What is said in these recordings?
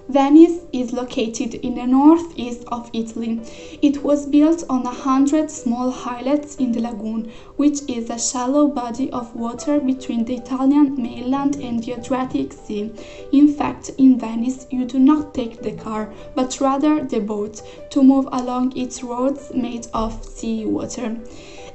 Venice is located in the northeast of Italy. It was built on 100 small islets in the lagoon, which is a shallow body of water between the Italian mainland and the Adriatic Sea. In fact, in Venice, you do not take the car, but rather the boat, to move along its roads made of sea water.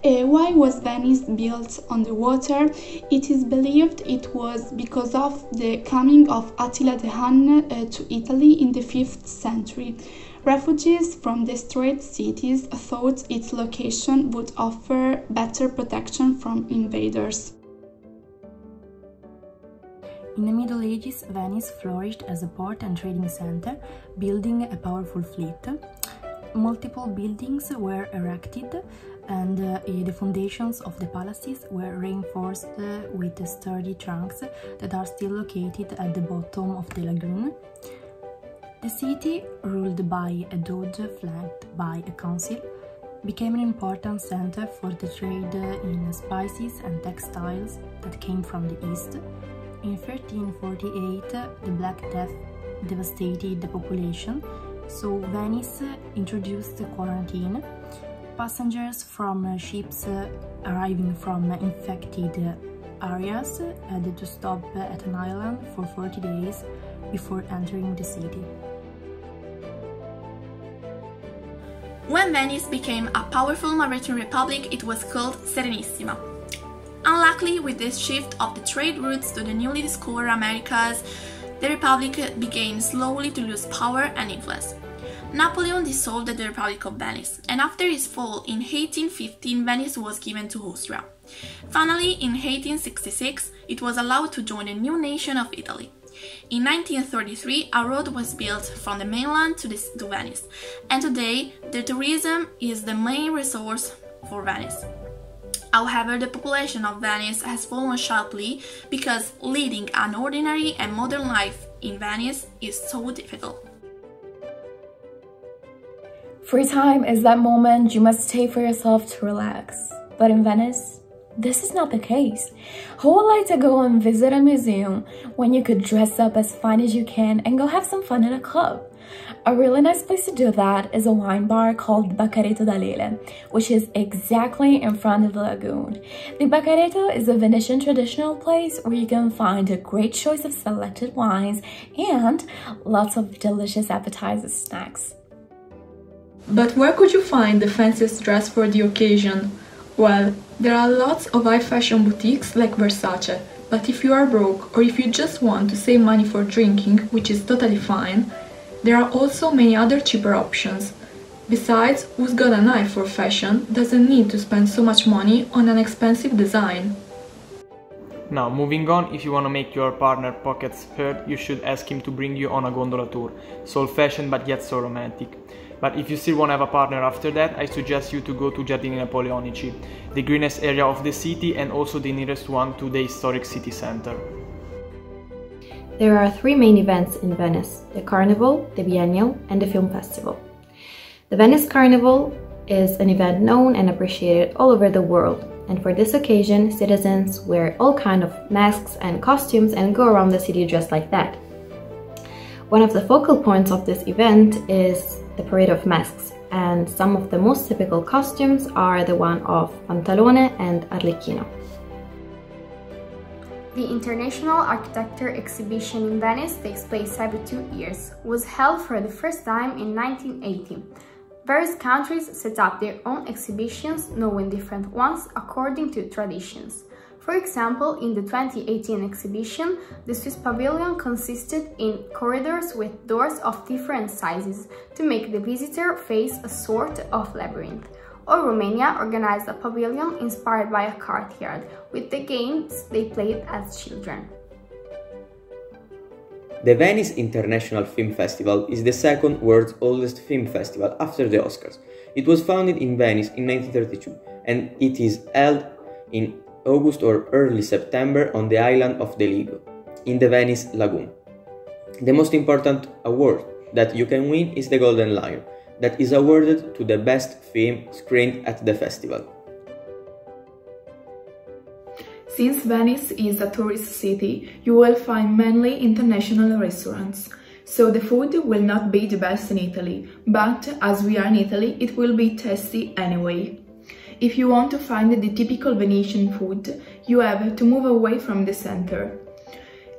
Why was Venice built on the water? It is believed it was because of the coming of Attila the Hun to Italy in the 5th century. Refugees from destroyed cities thought its location would offer better protection from invaders. In the Middle Ages, Venice flourished as a port and trading center, building a powerful fleet. Multiple buildings were erected, and the foundations of the palaces were reinforced with sturdy trunks that are still located at the bottom of the lagoon. The city, ruled by a doge flanked by a council, became an important center for the trade in spices and textiles that came from the east. In 1348, the Black Death devastated the population, so Venice introduced quarantine. Passengers from ships arriving from infected areas had to stop at an island for 40 days before entering the city. When Venice became a powerful maritime republic, it was called Serenissima. Unluckily, with this shift of the trade routes to the newly discovered Americas, the republic began slowly to lose power and influence. Napoleon dissolved the Republic of Venice, and after his fall in 1815, Venice was given to Austria. Finally, in 1866, it was allowed to join the new nation of Italy. In 1933, a road was built from the mainland to Venice, and today the tourism is the main resource for Venice. However, the population of Venice has fallen sharply because leading an ordinary and modern life in Venice is so difficult. Free time is that moment you must take for yourself to relax. But in Venice, this is not the case. Who would like to go and visit a museum when you could dress up as fine as you can and go have some fun in a club? A really nice place to do that is a wine bar called Progetto delle, which is exactly in front of the lagoon. The Progetto is a Venetian traditional place where you can find a great choice of selected wines and lots of delicious appetizer snacks. But where could you find the fanciest dress for the occasion? Well, there are lots of high fashion boutiques like Versace, but if you are broke or if you just want to save money for drinking, which is totally fine, there are also many other cheaper options. Besides, who's got an eye for fashion doesn't need to spend so much money on an expensive design. Now, moving on, if you want to make your partner pockets hurt, you should ask him to bring you on a gondola tour. So old-fashioned but yet so romantic. But if you still want to have a partner after that, I suggest you to go to Giardini Napoleonici, the greenest area of the city and also the nearest one to the historic city center. There are three main events in Venice: the Carnival, the Biennial, and the Film Festival. The Venice Carnival is an event known and appreciated all over the world, and for this occasion, citizens wear all kinds of masks and costumes and go around the city dressed like that. One of the focal points of this event is the Parade of Masks, and some of the most typical costumes are the one of Pantalone and Arlecchino. The International Architecture Exhibition in Venice takes place every 2 years, was held for the first time in 1980. Various countries set up their own exhibitions, knowing different ones according to traditions. For example, in the 2018 exhibition, the Swiss pavilion consisted in corridors with doors of different sizes to make the visitor face a sort of labyrinth. Or Romania organized a pavilion inspired by a courtyard, with the games they played as children. The Venice International Film Festival is the second world's oldest film festival after the Oscars. It was founded in Venice in 1932 and it is held in August or early September on the island of Deligo, in the Venice Lagoon. The most important award that you can win is the Golden Lion, that is awarded to the best film screened at the festival. Since Venice is a tourist city, you will find mainly international restaurants. So the food will not be the best in Italy, but as we are in Italy, it will be tasty anyway. If you want to find the typical Venetian food, you have to move away from the center.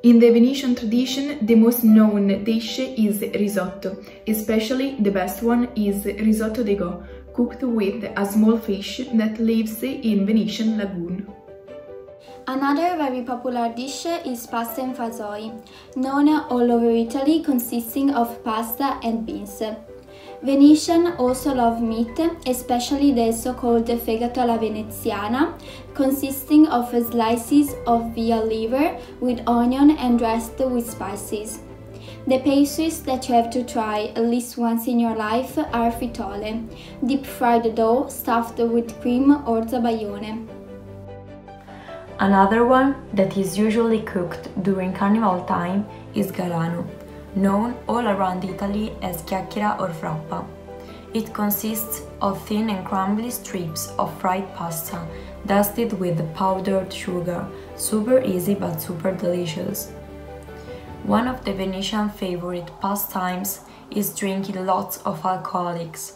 In the Venetian tradition, the most known dish is risotto, especially the best one is risotto de go, cooked with a small fish that lives in Venetian lagoon. Another very popular dish is pasta and fagioli, known all over Italy, consisting of pasta and beans. Venetians also love meat, especially the so-called fegato alla veneziana, consisting of slices of veal liver with onion and dressed with spices. The pastries that you have to try at least once in your life are fritole, deep-fried dough stuffed with cream or zabaione. Another one that is usually cooked during carnival time is galano, known all around Italy as chiacchiera or frappa. It consists of thin and crumbly strips of fried pasta dusted with powdered sugar, super easy but super delicious. One of the Venetian favorite pastimes is drinking lots of alcoholics.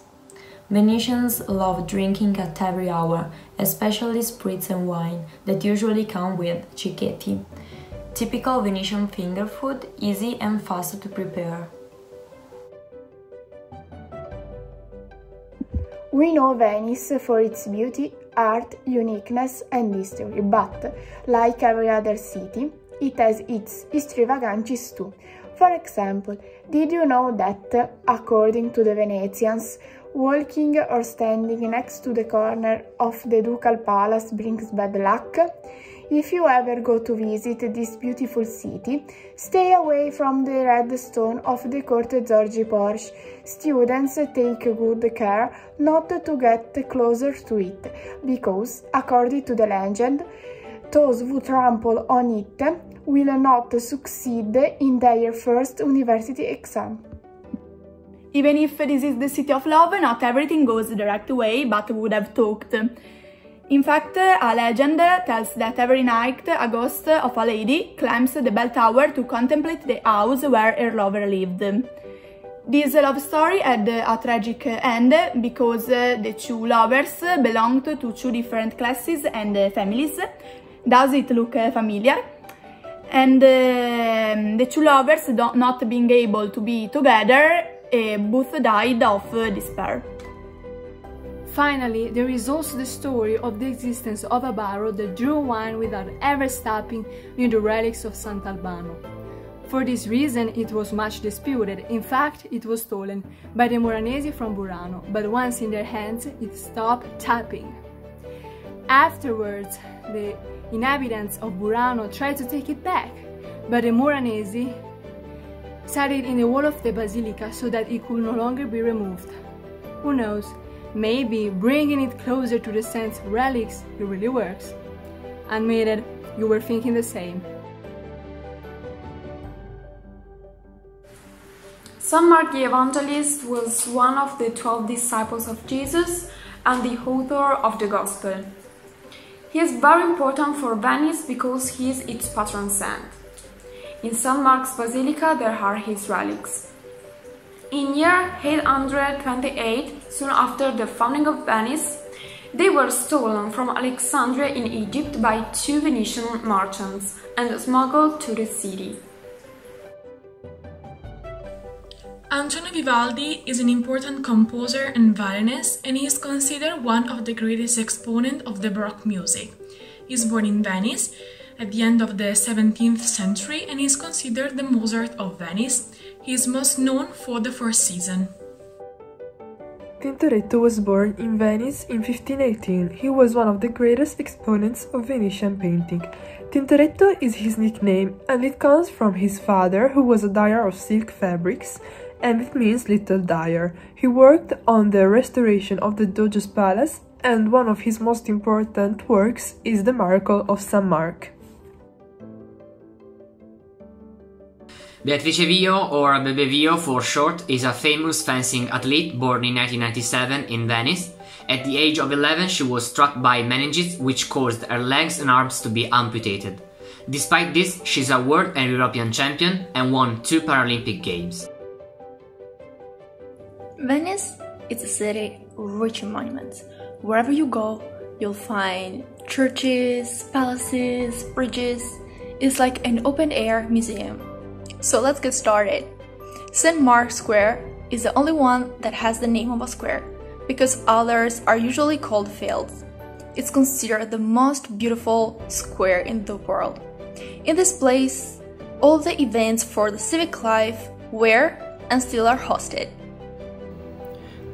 Venetians love drinking at every hour, especially spirits and wine that usually come with cicchetti. Typical Venetian finger food, easy and fast to prepare. We know Venice for its beauty, art, uniqueness and history, but, like every other city, it has its extravagancies too. For example, did you know that, according to the Venetians, walking or standing next to the corner of the Ducal Palace brings bad luck? If you ever go to visit this beautiful city, stay away from the red stone of the Corte Giorgi Porch. Students take good care not to get closer to it, because, according to the legend, those who trample on it will not succeed in their first university exam. Even if this is the city of love, not everything goes the direct way, but would have talked. In fact, a legend tells that every night a ghost of a lady climbs the bell tower to contemplate the house where her lover lived. This love story had a tragic end because the two lovers belonged to two different classes and families. Does it look familiar? And the two lovers not being able to be together, both died of despair. Finally, there is also the story of the existence of a barrow that drew wine without ever stopping near the relics of Sant'Albano. For this reason, it was much disputed. In fact, it was stolen by the Moranesi from Burano, but once in their hands, it stopped tapping. Afterwards, the inhabitants of Burano tried to take it back, but the Moranesi set it in the wall of the basilica so that it could no longer be removed. Who knows? Maybe bringing it closer to the saint's relics it really works. Admitted, you were thinking the same. St. Mark the Evangelist was one of the 12 disciples of Jesus and the author of the Gospel. He is very important for Venice because he is its patron saint. In St. Mark's Basilica there are his relics. In year 828, soon after the founding of Venice, they were stolen from Alexandria in Egypt by two Venetian merchants and smuggled to the city. Antonio Vivaldi is an important composer and violinist, and he is considered one of the greatest exponents of the Baroque music. He was born in Venice at the end of the 17th century and is considered the Mozart of Venice. He is most known for the Four Seasons. Pinturetto was born in Venice in 1518. He was one of the greatest exponents of Venetian painting. Tintoretto is his nickname, and it comes from his father, who was a dyer of silk fabrics, and it means little dyer. He worked on the restoration of the Doge's palace, and one of his most important works is the Miracle of St. Mark. Beatrice Vio, or Bebe Vio for short, is a famous fencing athlete born in 1997 in Venice. At the age of 11, she was struck by meningitis, which caused her legs and arms to be amputated. Despite this, she's a world and European champion and won 2 Paralympic Games. Venice is a city rich in monuments. Wherever you go, you'll find churches, palaces, bridges. It's like an open-air museum. So let's get started. St. Mark's Square is the only one that has the name of a square, because others are usually called fields. It's considered the most beautiful square in the world. In this place, all the events for the civic life were and still are hosted.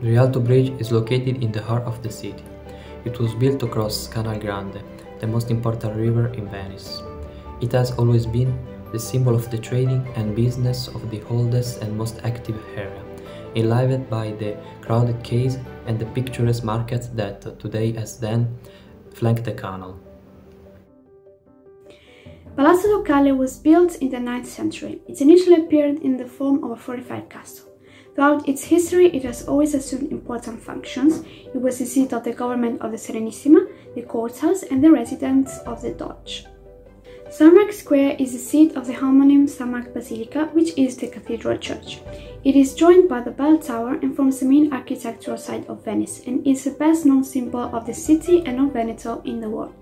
The Rialto Bridge is located in the heart of the city. It was built across Canal Grande, the most important river in Venice. It has always been the symbol of the trading and business of the oldest and most active area, enlivened by the crowded quays and the picturesque markets that, today as then, flank the canal. Palacio Cali was built in the 9th century. It initially appeared in the form of a fortified castle. Throughout its history, it has always assumed important functions. It was the seat of the government of the Serenissima, the courthouse, and the residence of the Doge. St. Mark's Square is the seat of the homonym St. Mark Basilica, which is the Cathedral Church. It is joined by the bell tower and forms the main architectural site of Venice, and is the best known symbol of the city and of Veneto in the world.